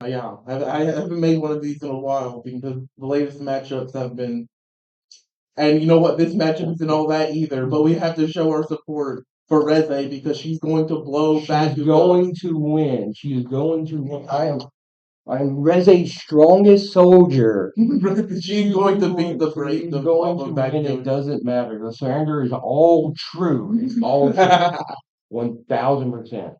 Yeah, I haven't made one of these in a while because the latest matchups have been. And you know what? This matchup isn't all that either. But we have to show our support for Reze because she's going to blow back. She's going to win. She is going to win. I'm Reze's strongest soldier. She's going to beat the break. She's The going to back. win. It doesn't matter. The surrender is all true. It's all true. 1000%.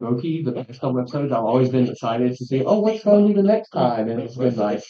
Loki, the past couple episodes, I've always been excited to see, oh, what's going to be the next time? And it's been like,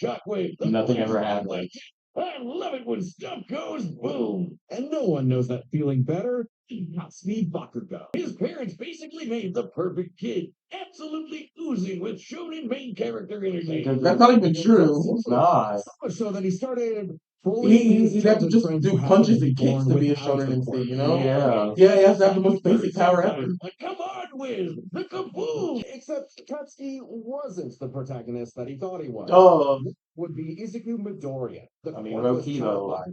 nothing ever happened. I love it when stuff goes boom. And no one knows that feeling better than Natsuki Bakugo. His parents basically made the perfect kid, absolutely oozing with shonen main character energy. That's not even true. It's not. So much so that he started He'd have to just do punches and kicks to be a shonen MC, you know? Yeah. Yeah, he has to have the most basic power ever. Like, come on, Wiz, the kaboom! Except Katsuki wasn't the protagonist that he thought he was. Oh, Would be Izuku Midoriya. I mean, low-key though, like,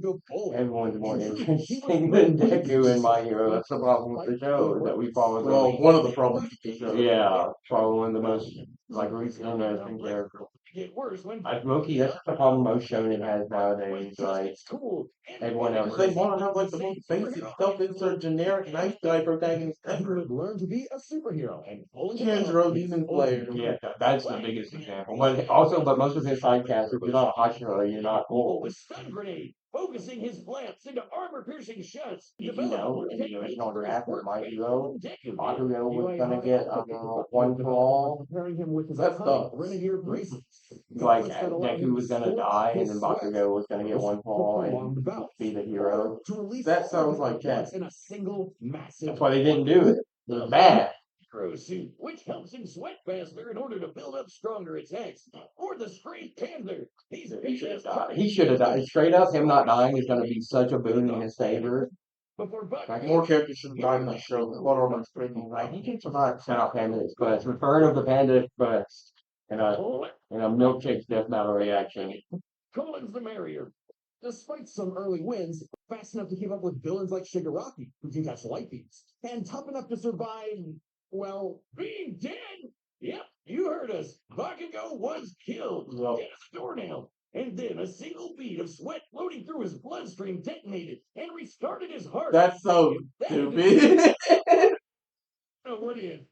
everyone's more interesting than Deku in My Hero. That's the problem with the show, that we follow the well, one of the problems with the show. yeah, probably one of the most, like, recent interesting characters. Like, low-key, that's the problem most shonen has nowadays, like, everyone else. They want to have like the most basic self-insert generic nice guy protagonist ever. Would learn to be a superhero and Tanjiro Demon Slayer. Yeah, that's the biggest example. But also, but most of his side casts, if you're not a Hashira, you're not cool. With stun grenade, focusing his glance into armor-piercing shots. You know, in the original draft of My Hero, Bakugo was gonna get one for all. Comparing him with his That's tough. Grenadier braces. Like Deku was gonna die, and then Bakugo was gonna get one for all and be the hero. That sounds like that. In a single massive. That's why they didn't do it. It was bad. Suit, which helps him sweat faster in order to build up stronger attacks. Or the Straight Panther. He should have died. He should have died. Straight up, him not dying is gonna be such a boon in his favor. Like more characters should have died in that show. What are my screaming? Like he can survive Shout Panda Express, Return of the Panda Express, and a milkshake's death battle reaction. Colin's the merrier. Despite some early wins, fast enough to keep up with villains like Shigaraki, who can catch light beams, and tough enough to survive, well, being dead. Yep, you heard us. Bakugo was killed. Dead as a doornail. And then a single bead of sweat floating through his bloodstream detonated and restarted his heart. That's so stupid.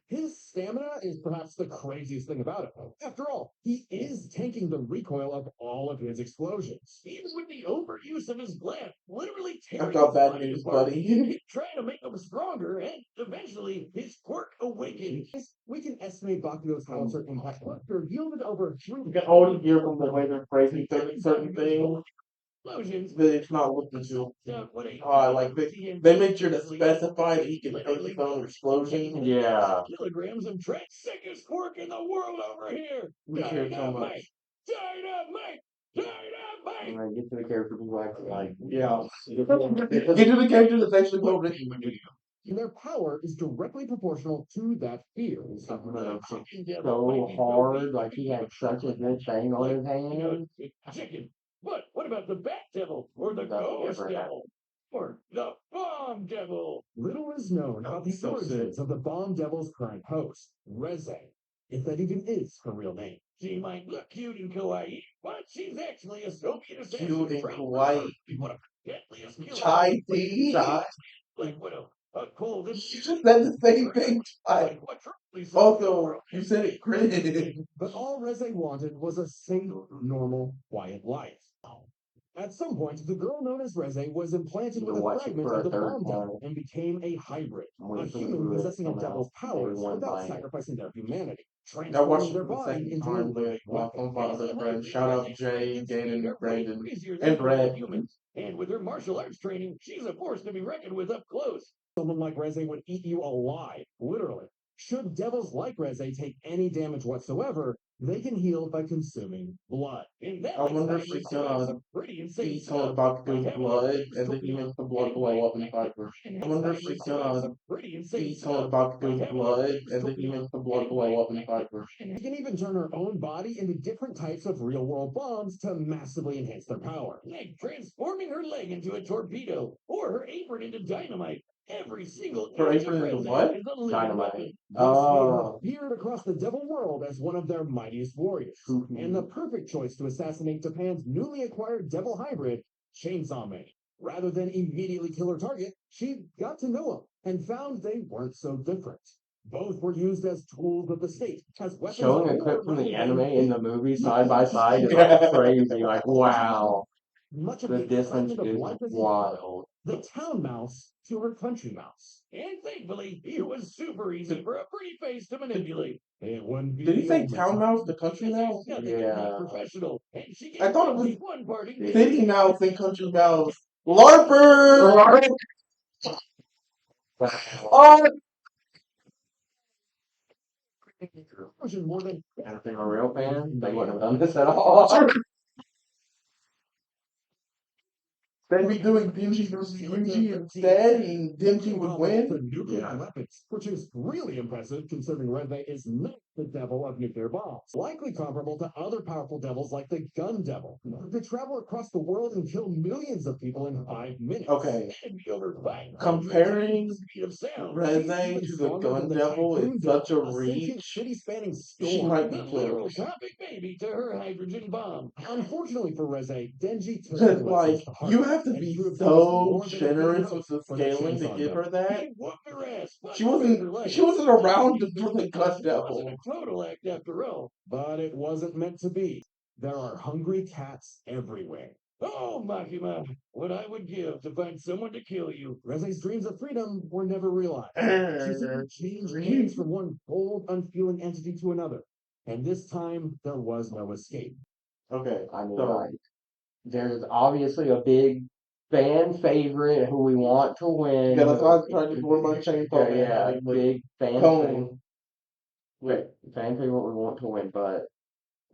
His stamina is perhaps the craziest thing about it. After all, he is tanking the recoil of all of his explosions. Even with the overuse of his glance, literally tearing. I got bad news, buddy. He's trying to make him stronger, and eventually his quirk awakens. We can estimate Bakugo's concert impact after yielded over 3. You can always hear from the way they're phrasing certain things. Explosions. But it's not looking too like they make sure to specify that he can take his own explosion. Yeah. Kilograms of Trent, sickest quirk in the world over here. We care so much. Dynamite! Dynamite! When I get to the character who actually like, yeah. Get to the character that's actually well written. Their power is directly proportional to that fear. So hard, like he had such a good thing on his hands. Chicken. But what about the Bat Devil or the Ghost Devil? Or the Bomb Devil? Little is known about the origins of the Bomb Devil's current host, Reze, if that even is her real name. She might look cute and kawaii, but she's actually a Soviet assassin. Cute and kawaii. What a deadliest killer. Chai tea. Like widow. A cold. You just said the same thing twice. Also, you said it cringe. But all Reze wanted was a safe, normal, quiet life. At some point, the girl known as Reze was implanted with a fragment of the bomb devil and became a hybrid, a human possessing a devil's powers without sacrificing their humanity, transforming their body into a welcome, father, friend. Shout out Jay, Gaden, Brandon, and Brad. And with her martial arts training, she's a force to be reckoned with up close. Someone like Reze would eat you alive, literally. Should devils like Reze take any damage whatsoever, they can heal by consuming blood. I wonder if she's gonna eat some of Bakugo's blood and then he makes the blood blow up in Viper. I wonder if she's gonna eat some of Bakugo's blood and then he makes the blood blow up in Viper. She can even turn her own body into different types of real-world bombs to massively enhance their power. Like transforming her leg into a torpedo or her apron into dynamite. Every single For inch of entering into Reze what? is a living Dynamite. weapon. This made her Oh. feared across the devil world as one of their mightiest warriors, and the perfect choice to assassinate Japan's newly acquired devil hybrid, Chainsaw Man. Rather than immediately kill her target, she got to know them and found they weren't so different. Both were used as tools of the state, as weapons Showing a of war clip from the rather anime than and the movie side by side is like crazy. Like, wow, much of the the difference excitement of is life as a wild. the town mouse to her country mouse. And thankfully, it was super easy for a pretty face to manipulate. It wouldn't be Did he the say only town time. mouse, the country This mouse? is nothing if Yeah. not professional. And she I gave thought it was Lindsay one parting city mouse and country mouse. LARPer! Oh! version more than And if they were a real fan, they wouldn't have done this at all. They'd be doing Dingy versus Yuji instead, and Dingy would win. nuclear weapons, which is really impressive considering Reze is not the devil of nuclear bombs. Likely comparable to other powerful devils like the gun devil, who could travel across the world and kill millions of people in 5 minutes. Okay. And be over 500 Comparing speed of sound. Reze to the gun devil is such a reach. City-spanning storm. She might be The literal close. topic baby to her hydrogen bomb. Unfortunately for Reze, Denji took But the like, lessons to heart you have to and be proved he was so more than a generous good with the for the scaling to chainsaw give her devil. that. He whooped her ass, but She wasn't around for the gun devil. wasn't a total act after all, but it wasn't meant to be. There are hungry cats everywhere. Oh, Makima, what I would give to find someone to kill you. Reze's dreams of freedom were never realized. She simply changed hands from one cold, unfeeling entity to another. And this time, there was no escape. Okay, I mean, so like, there's obviously a big fan favorite who we want to win. yeah, that's why I was trying to form my chainsaw man. Yeah, Like, big fan favorite. Cone. Wait, fan favorite we want to win, but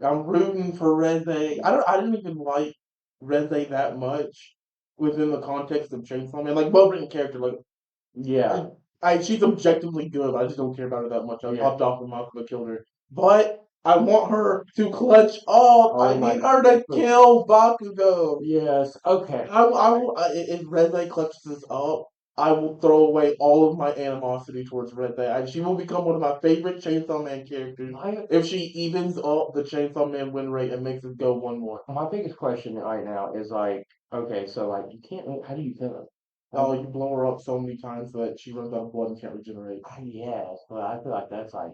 I'm rooting for Reze. I didn't even like Reze that much within the context of Chainsaw Man. Like, well written character. Like, yeah, she's objectively good. I just don't care about her that much. I Yeah. popped off when Malcolm killed her. But I want her to clutch up. I my need her to kill Bakugo. yes, okay. If Reze clutches this up, I will throw away all of my animosity towards Reze. She will become one of my favorite Chainsaw Man characters if she evens up the Chainsaw Man win rate and makes it go 1-1. My biggest question right now is like, okay, so like you can't. How do you kill her? Oh, you blow her up so many times that she runs out of blood and can't regenerate. Yes, but I feel like that's like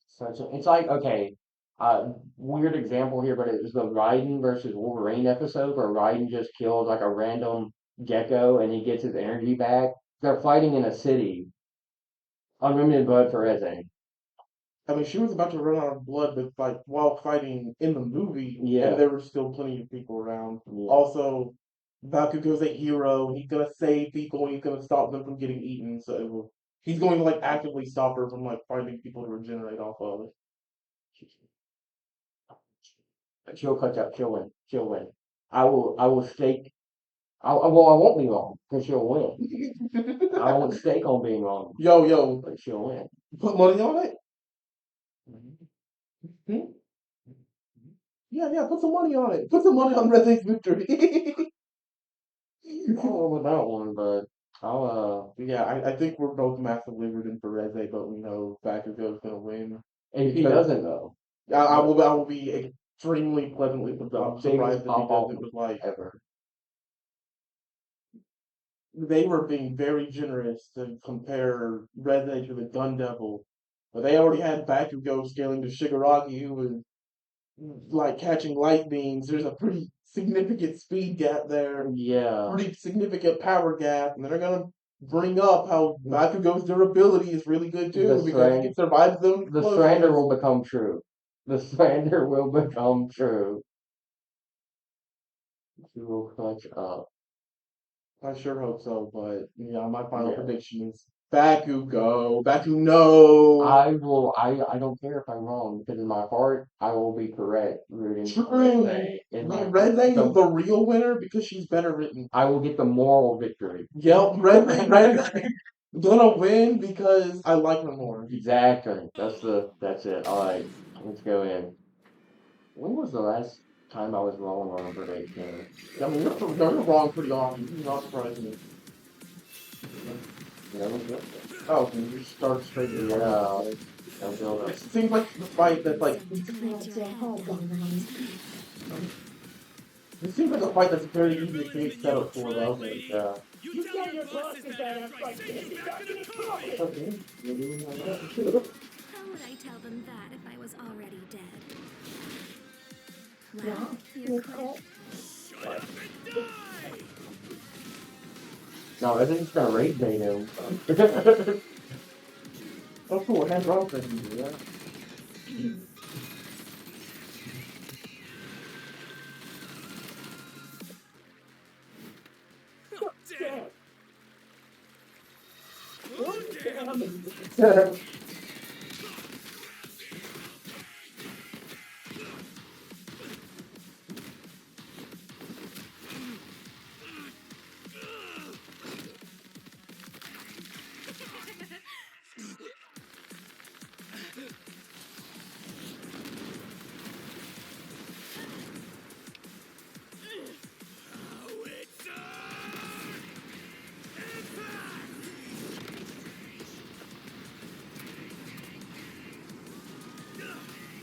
such a. It's like okay, weird example here, but it was the Raiden versus Wolverine episode where Raiden just kills like a random gecko and he gets his energy back. They're fighting in a city. Unlimited blood for Reze. I mean, she was about to run out of blood, but like while fighting in the movie, Yeah. and there were still plenty of people around. Yeah. Also, Bakugo's a hero. He's gonna save people. And he's gonna stop them from getting eaten. So he's going to like actively stop her from like finding people to regenerate off of. She'll cut out. She'll win. She'll win. I will. I will stake. Well, I won't be wrong because she'll win. I won't stake on being wrong, Yo, but she'll win. put money on it. Hmm? Yeah, put some money on it. Put some money on Reze's victory. I don't know about that one, but I'll. Yeah, I think we're both massively rooting for Reze, but we know Bakugo's gonna win. If he Because doesn't though, I will be extremely pleasantly the surprised biggest if he pop off doesn't. With like ever. they were being very generous to compare Reze to the Gun Devil, but they already had Bakugo scaling to Shigaraki, who was like catching light beams. There's a pretty significant speed gap there, Yeah. pretty significant power gap, and they're gonna bring up how Bakugo's durability is really good too The because Strand- he survives them. The Strander will become true. The Strander will become true. He will clutch up. I sure hope so, but yeah, my final Yeah. prediction is Bakugo. No. I don't care if I'm wrong because in my heart I will be correct rooting for True. Reze. In my Reze the- is the real winner because she's better written. I will get the moral victory. Yep, Reze gonna win because I like her more. Exactly. That's it. All right, let's go in. When was the last time I was wrong on a prediction? I mean, you're wrong pretty often. You're not surprising me. Yeah, Oh, can you just start straight to the yeah. fight? Don't feel It that. seems like the fight that's like So collect your headphones. it seems like a fight that's very easy to create setup for though. Yeah. You tell your boss that that's like taking back in his coffee. Okay. How would I tell them that if I was already dead? Well, Well, you you quit. quit. No, I think it's gonna rage bait him. Oh cool, hand roll thing. Yeah. Damn. Oh, damn.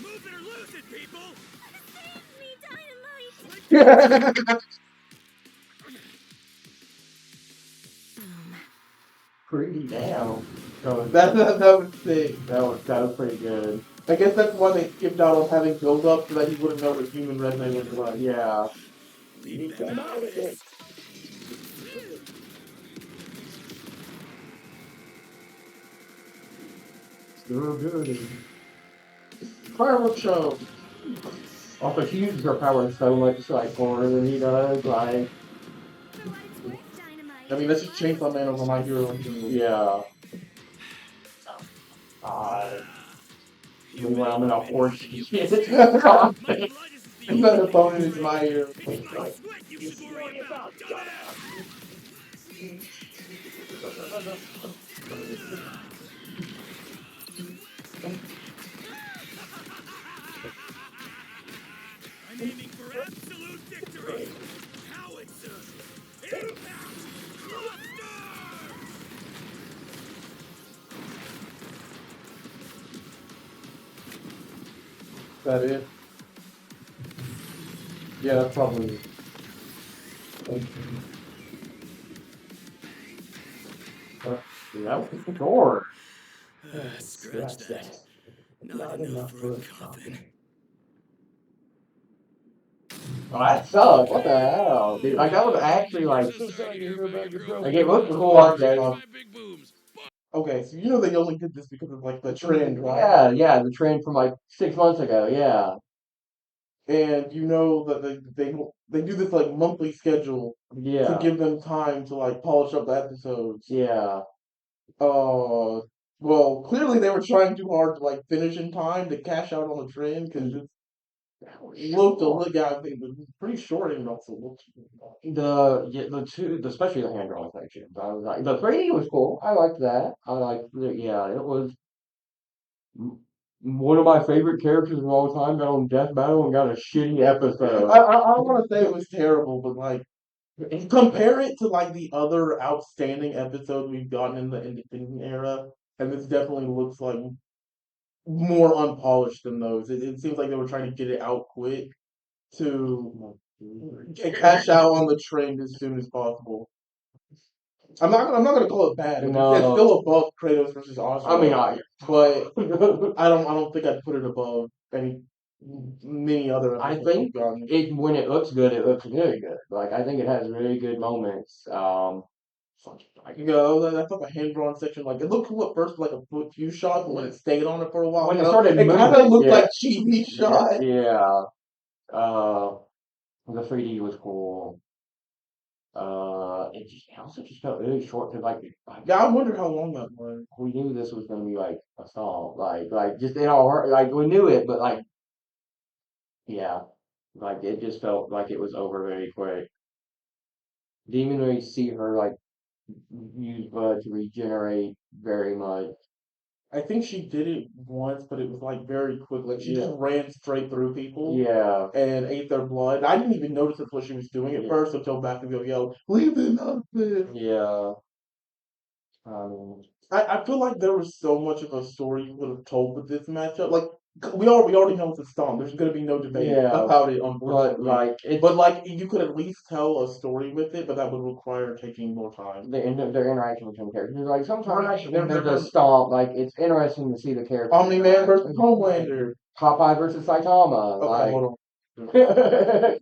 Move it or lose it, people! Save me, Dynamite! Boom. Pretty damn. So That was sick. that was pretty good. I guess that's why they skipped out on having build up so that he wouldn't know what human Resme was like. Yeah. Leave them out of it. Still good. Fireworks show. Also, she uses her power so much like more than he does. Like, For what it's worth, Dynamite. I mean, that's just Chainsaw Man over My Hero Academia. yeah. Meanwhile, I'm in a horse shit. Another opponent is My Hero. You should worry about, dumbass. I'm aiming for absolute victory. Howitzer. Impact. Thruster. That is. Yeah, that's probably. That was the door. Scratch that. Not enough for a coffin. Oh, that sucked. What the hell, dude? Like that was actually like, So sorry to hear about your like broken it looked nose. cool. I guess. Okay, so you know they only did this because of like the trend, right? Yeah, yeah. The trend from like 6 months ago. Yeah, And you know that they do this like monthly schedule to yeah, give them time to like polish up the episodes. yeah. Uh, well, clearly they were trying too hard to like finish in time to cash out on the trend because it looked a look yeah, I think it was pretty short and also looked. The two, especially the hand drawn section. I was like, the 3D was cool. I liked that. I liked the, yeah. It was m- one of my favorite characters of all time. Got on Death Battle and got a shitty episode. I don't want to say it was terrible, but like compare it to like the other outstanding episodes we've gotten in the independent era, and this definitely looks like more unpolished than those. It seems like they were trying to get it out quick to cash out on the trend as soon as possible. I'm not gonna call it bad. Like, it's No, still above Kratos versus I mean, Oswald, but I don't think I'd put it above any many other I episodes we've think gotten. it when it looks good, it looks really good. Like I think it has really good moments. Like, you know, I thought the hand drawn section, like it looked cool at first, like a few shots, but when it stayed on it for a while, when you it know, started it kind moving, of looked yeah, like cheesy shot. yeah. Uh, the 3D was cool. It also just felt really short because like Yeah, I wonder how long that was. we knew this was gonna be like a song, like just in our heart, like we knew it, but like yeah, like it just felt like it was over very quick. Didn't even really see her like use blood to regenerate very much. I think she did it once, but it was like very quick. Like she Yeah, just ran straight through people yeah, and ate their blood. I didn't even notice that's what she was doing at yeah, first until Bakugo yelled, "Leave them out there!" yeah. Um, I feel like there was so much of a story you could have told with this matchup. Like we already know it's a stomp. There's gonna be no debate yeah, about it, but unfortunately. like it's But like you could at least tell a story with it, but that would require taking more time. their interaction between characters. Like sometimes Right. when there's a stomp, like it's interesting to see the characters Omni Man interact. versus Homelander. Popeye versus Saitama, Okay, like. hold on.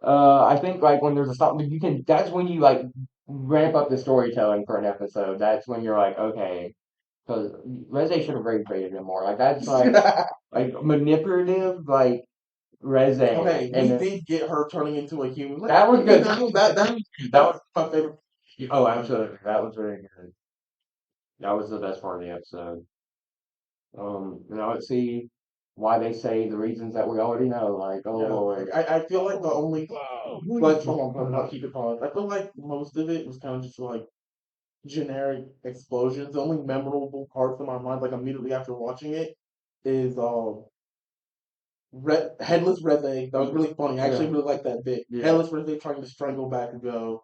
I think like when there's a stop, you can. That's when you like ramp up the storytelling for an episode. That's when you're like, okay, because Reze should have created it more. Like that's like manipulative, like Reze, Okay, and we then did get her turning into a human. that was good. That was my favorite. Oh, absolutely, that was very good. That was the best part of the episode. Let's see why they say the reasons that we already know. Like, oh Yeah, Lord, I feel like the only like hold on, I'll keep it paused. I feel like most of it was kind of just like generic explosions. The only memorable parts in my mind, like immediately after watching it, is Headless Reze. That was really funny. I actually yeah, really like that bit. yeah, Headless Reze trying to strangle Bakugo.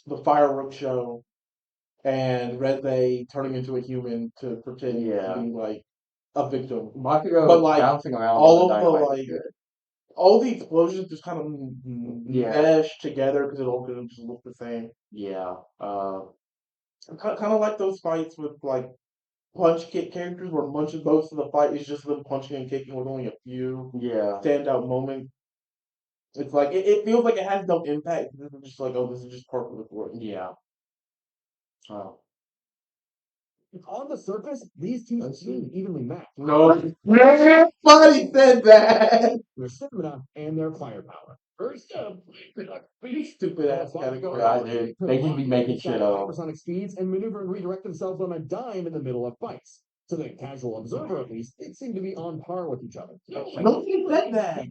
The fireworks show and Reze turning into a human to pretend to yeah. be like a victim. But Bakugo like bouncing around on the all of the dynamite was like good. all the explosions just kind of Yeah, mesh together because it all kind of just look the same. yeah, Kind of like those fights with like punch kick characters where much of most of the fight is just them punching and kicking with only a few yeah, standout moments. It's like it feels like it has no impact. This is just like, oh, this is just part of the story. yeah. Oh, On the surface, these two seem evenly matched. No, nobody said that. Their stamina and their firepower. First up, Stupid ass category. yeah, dude, they just be making shit up. hypersonic speeds and maneuver and redirect themselves on a dime in the middle of fights. To the casual observer, at least, they seem to be on par with each other. Nobody said that.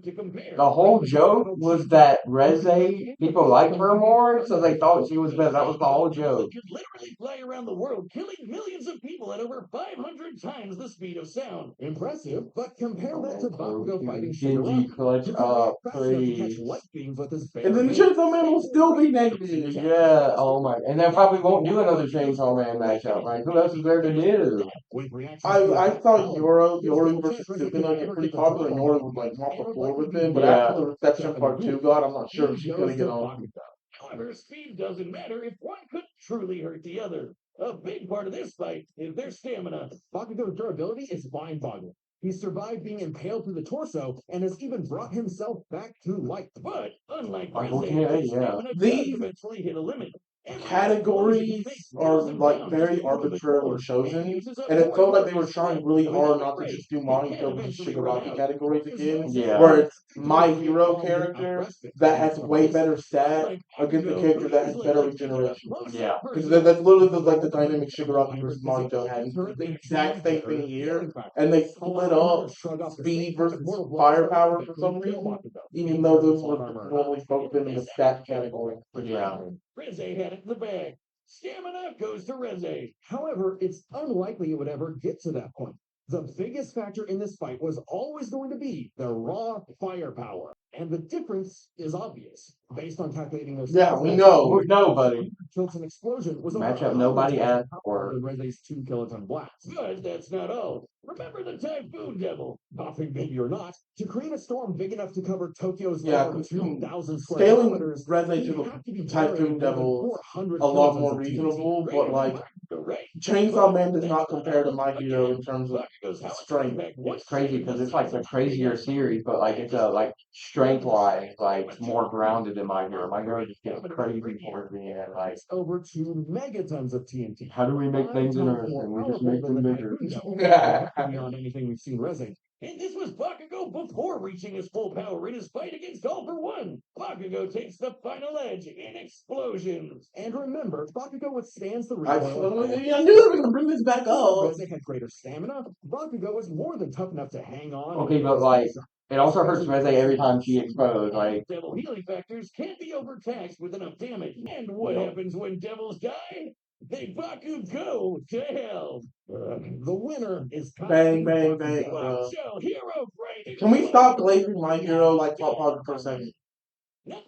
To compare. The whole joke was that Reze, people liked her more, so they thought she was better. That was the whole joke. Could literally fly around the world, killing millions of people at over 500 times the speed of sound. Impressive, but compare that to Bakugo fighting Genji Shigaraki, clutch who can up, react fast enough to catch please. light beams with his bare And then the hands. Chainsaw Man will still be negative. Yeah, oh my. And they probably won't do another Chainsaw Man matchup. Like, who else is there to do? With reaction I speed saw power, there's Yoro no versus chance Reze could Sukuna get ever pretty get the popular, drop and on Yoro would Bakugo, like mop and the would floor likely with be him. But very Yeah, after the hard to reception step in part the two booth. got, I'm not sure if He she's gonna goes get to on. Bakugo. However, speed doesn't matter if one could truly hurt the other. A big part of this fight is their stamina. Bakugo's durability is mind-boggling. He survived being impaled through the torso and has even brought himself back to life. But unlike Reze, unfortunately, his yeah. stamina does These eventually hit a limit. Every explosion he categories makes are wears him like down just very to move him arbitrarily forward and chosen, uses up and it more and felt like more they of were his trying strength. really So hard either not to way, just do he can Mahito versus eventually run Shigaraki out. categories His again, mindset Yeah. where is it's to my create hero calm and character respite that in has a way fight. better stats Unlike against a Bakugo, character who that has usually better likes to get up regeneration. close Yeah. and Because personal. that's literally like the Overall, dynamic the Shigaraki versus hyperphysical Mahito had. It's turret the they exact same better thing healing here, factor. and they split up Others shrug off the speed same kind of versus mortal blow so firepower for eventually some kill reason, Bakugo. even He though wears the those plot were armor. normally focused in the stat category. Yeah. Reze had it in the bag. Stamina goes to Reze. However, it's unlikely it would ever get to that point. The biggest factor in this fight was always going to be the raw firepower. And the difference is obvious. Based on calculating their Yeah, skill we sets, know. Nobody. Tilt's an explosion was over Matchup 100 nobody times asked more for. powerful than Reze's 2 kiloton blast. But that's not all. Remember the Typhoon Devil? Nothing baby or not. To create a storm big enough to cover Tokyo's Yeah, over 2,000 square scaling kilometers, Reze you to have to be the generating Typhoon more than Devil 400 a lot kilotons more of TNT. reasonable, but like Right? Chainsaw But Man does that's not not compare to all. My Hero in terms of Bakugo's howitzer strength. impact It's crazy because it's like the crazier series, but like it's like strength wise, like it's more grounded than My Hero. My Hero just gets crazy towards the end. Like, it's over 2 megatons of TNT. how do we make 5 things times interesting? more We just powerful make than them the bigger. Typhoon Devil. Beyond anything we've seen Reze. And this was Bakugo before reaching his full power in his fight against All for One. Bakugo takes the final edge in explosions. And remember, Bakugo withstands the recoil of all. I knew they were gonna bring this back up. Reze had greater stamina. Bakugo was more than tough enough to hang on. Okay, but like it also hurts Reze every time she explodes. Like, Devil healing factors can't be overtaxed with enough damage. And what happens when devils die? They Bakugo to hell. The winner is Bang, bang, bang. Bakugo. Show hero fighting. Can we stop glazing My Hero like Pop Pog for a second?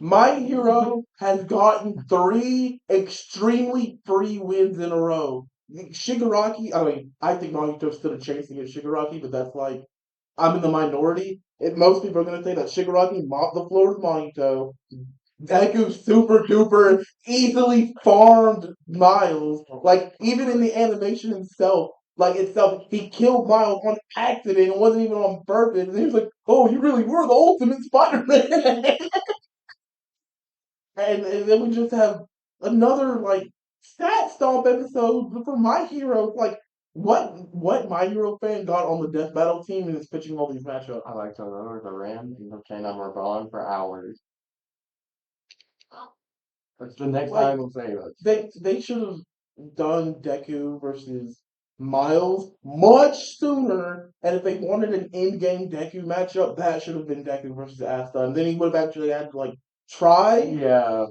My Hero has gotten 3 extremely free wins in a row. Shigaraki, I mean, I think Mahito stood a chance against Shigaraki, but that's like, I'm in the minority. If most people are going to say that Shigaraki mopped the floor with Mahito, Deku super duper easily farmed Miles. Like, even in the animation itself, he killed Miles on accident. It wasn't even on purpose. And he was like, oh, you really were the ultimate Spider-Man. And then we just have another like stat stomp episode for My Hero. Like what My Hero fan got on the Death Battle team and is pitching all these matchups? I like to remember the Ram and pretend I'm gone for hours. That's the next Like time we'll say it. they should have done Deku versus Miles much sooner. And if they wanted an in-game Deku matchup, that should have been Deku versus Asta. And then he would have actually had to like try. Yeah,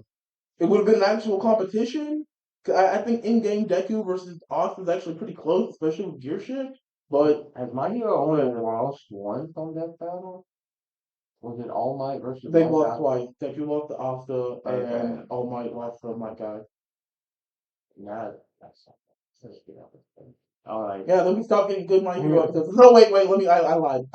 It would have been an actual competition. I think in-game Deku versus Ox is actually pretty close, especially with Gear Shift. But has My Hero only lost once on Death Battle? Was it All Might versus they Might lost Guy? twice. Deku lost to Asta, Okay. and All Might lost to My Guy. That's let's get out of this. All right. Yeah, let me stop getting good My Hero episodes. No, wait, let me. I lied.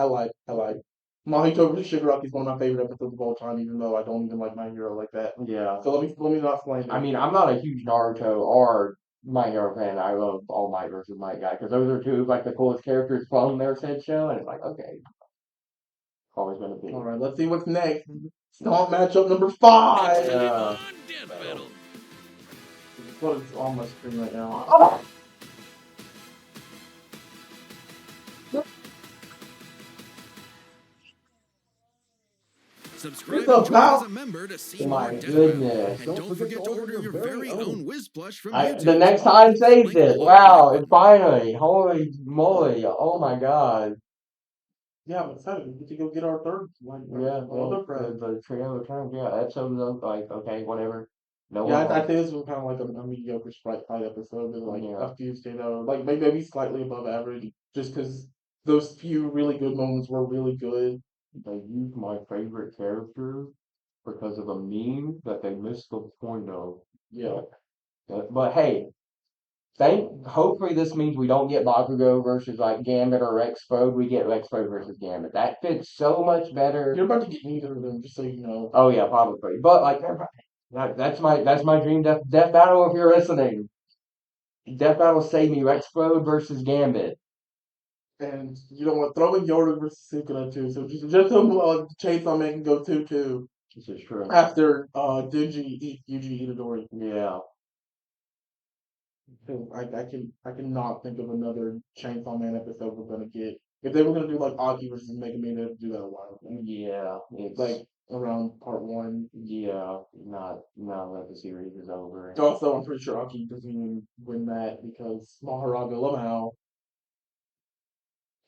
Mahito vs. Shigaraki is one of my favorite episodes of all time, even though I don't even like My Hero like that. Yeah. So let me not flame it. I mean, I'm not a huge Naruto or My Hero fan. I love All Might versus Might Guy because those are two like the coolest characters from their said show, and it's like okay, always gonna be. All right, let's see what's next. Stomp matchup number 5. Yeah. What is on my screen right now? Subscribe It's and join as about a member to see Oh more my Death goodness. Battle. And don't forget to order your very own Whiz Plush from YouTube. The next time saves it. Wow, and finally. Holy moly. Oh my god. Yeah, I'm excited. We get to go get our third one. Yeah, Our other friend. the trio returns. Yeah, episodes of like, okay, whatever. No Yeah, one I think this was kind of like a mediocre Sprite Fight episode. There's like Yeah. a few stayed out, like maybe slightly above average, just because those few really good moments were really good. They used my favorite character because of a meme that they missed the point of. Yeah. But hey, hopefully this means we don't get Bakugo versus like Gambit or Rexfode. We get Rexfode versus Gambit. That fits so much better. You're about to get neither of them, just so you know. Oh yeah, probably. But like that's my dream death battle if you're listening. Death battle save me Rexfode versus Gambit. And you know what? Throw in Yoru versus Sukuna too. So just so Chainsaw Man can go 2-2 This is true. after Denji eat Yuji Itadori. Yeah. I cannot think of another Chainsaw Man episode we're gonna get. If they were gonna do like Aki versus Mega Man, they'd do that a while ago. Yeah. It's Like around part 1. yeah, not now that the series is over. Also, I'm pretty sure Aki doesn't even win that because Maharaga Lamau.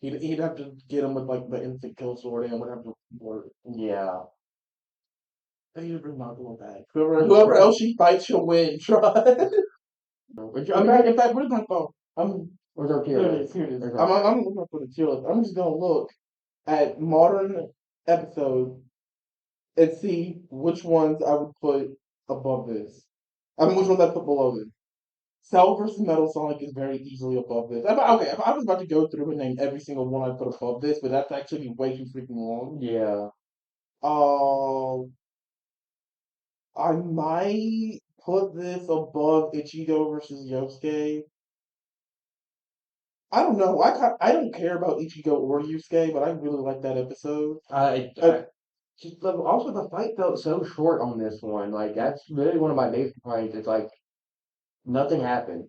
He'd have to get him with like the instant kill sword and would have to work. Yeah. They need to bring Maharaga back. Whoever else she fights, she'll win. Try. Which In fact, where's my phone? where's our Here it is. Here it is. I'm looking for the tier list. I'm just gonna look at modern episodes and see which ones I would put above this. I mean, which ones I put below this. Cell versus Metal Sonic is very easily above this. Okay, if I was about to go through and name every single one I put above this, but that's actually way too freaking long. Yeah. Uh, I might put this above Ichigo versus Yosuke. I don't know. I don't care about Ichigo or Yusuke, but I really like that episode. Also the fight felt so short on this one. Like that's really one of my biggest complaints. It's like nothing happened.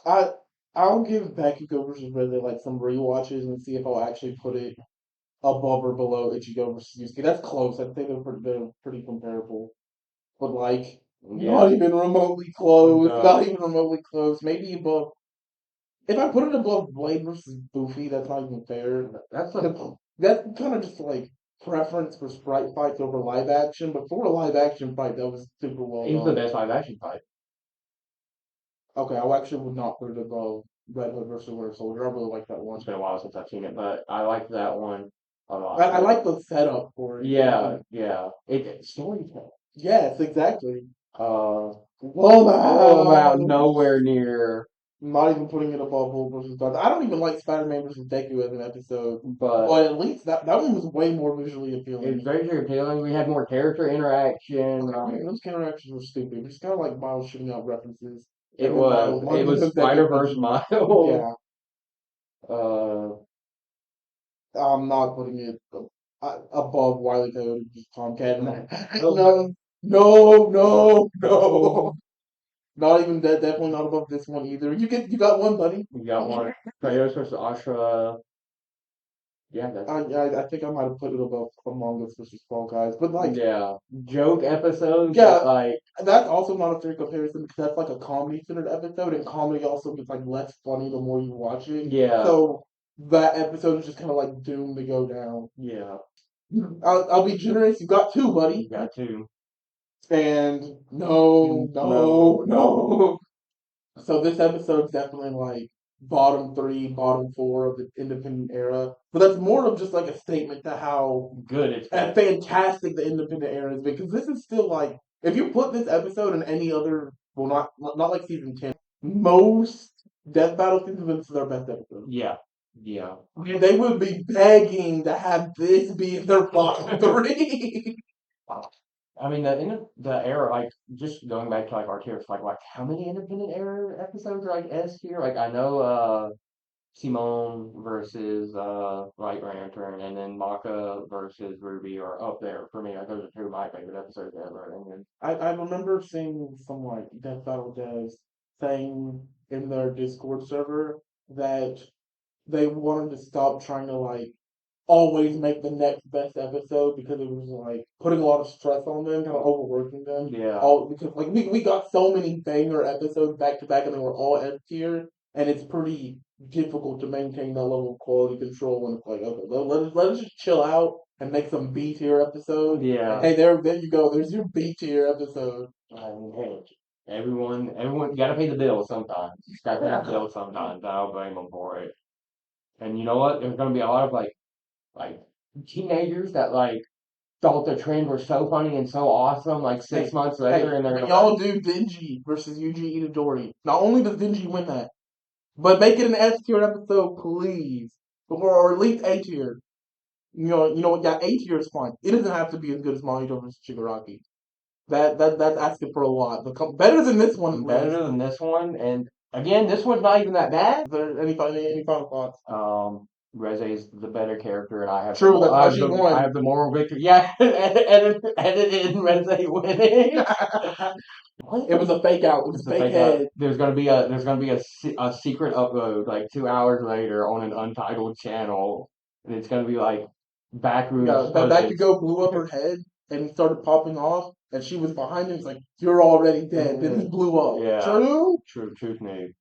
I I'll give Bakugo versus Reze like some rewatches and see if I'll actually put it above or below Ichigo versus Yusuke. That's close. I'd say they're pretty comparable, but like not even remotely close. No. Not even remotely close. Maybe above. If I put it above Blade versus Goofy, that's not even fair. That's like That's kind of just like preference for sprite fights over live action. But for a live action fight, that was super well he's the done. best live action fight. Okay, I actually would not put it above Red Hood versus Winter Soldier. I really like that one. It's been a while since I've seen it, but I like that one a lot. I like the setup for it. Yeah, yeah. Storytelling. Yes, exactly. About nowhere near. Not even putting it above Wolf versus Dogs. I don't even like Spider-Man versus Deku as an episode, But but at least that one was way more visually appealing. it's very appealing. We had more character interaction. Those interactions were stupid. It's kind of like Miles shooting out references. It And then was Miles it was says Spider Deku Verse punches. Miles. Yeah, Uh, I'm not putting it above Wile E. Coyote and just Tomcat. no, No. Not even that. Definitely not above this one either. You got one, buddy. we got one. Kratos versus Ashra. Yeah, that's I think I might have put it above Among Us versus Fall Guys, but like yeah. Joke episodes yeah, that like that's also not a fair comparison because that's like a comedy centered episode, and comedy also gets like less funny the more you watch it. yeah, So that episode is just kind of like doomed to go down. yeah. I'll be generous. You got two, You buddy. got to. And no, No. no, no. So this episode's definitely like bottom three, bottom four of the independent era. But that's more of just like a statement to how Good it's and been. fantastic the independent era is because this is still like if you put this episode in any other well not like season 10 most death battle seasons this is their best episode. Yeah. Yeah. They would be begging to have this be their bottom three. I mean, the era, like, just going back to like our tiers, like how many independent era episodes are like S tier? Like, I know, Simone versus White Lantern, and then Maka versus Ruby are up there for me. Like, those are two of my favorite episodes ever. And then, I remember seeing some like Death Battle devs saying in their Discord server that they wanted to stop trying to like always make the next best episode because it was like putting a lot of stress on them, kind of overworking them. yeah, All because like we got so many banger episodes back to back and they were all S tier, and it's pretty difficult to maintain that level of quality control when it's like okay, let us just chill out and make some B tier episodes. And yeah. hey, there you go. There's your B tier episode. I mean, hey, everyone, you gotta pay the bills sometimes. You gotta pay the bills sometimes. I don't blame them for it. And you know what? There's gonna be a lot of like teenagers that like thought the trend was so funny and so awesome, like Hey, 6 months hey, later, and they're when gonna y'all do Denji versus Yuji Itadori, not only does Denji win that, but make it an S tier episode, please, or at least A tier. You know what? Yeah, A tier is fine. It doesn't have to be as good as Mahito versus Shigaraki. That's asking for a lot. But better than this one at least. better than this one. And again, this one's not even that bad. Is there any final thoughts? Reze is the better character, and I have True, that's why she I won. have the moral victory. Yeah, edited Reze winning. It was a fake out. It was It's a a fake fake out. head. A secret upload like 2 hours later on an untitled channel, and it's gonna be like backroom Yeah, that footage. Bakugo blew up her head and he started popping off, and she was behind him. He's like, "You're already dead." Then he blew up. Yeah, True. truth news.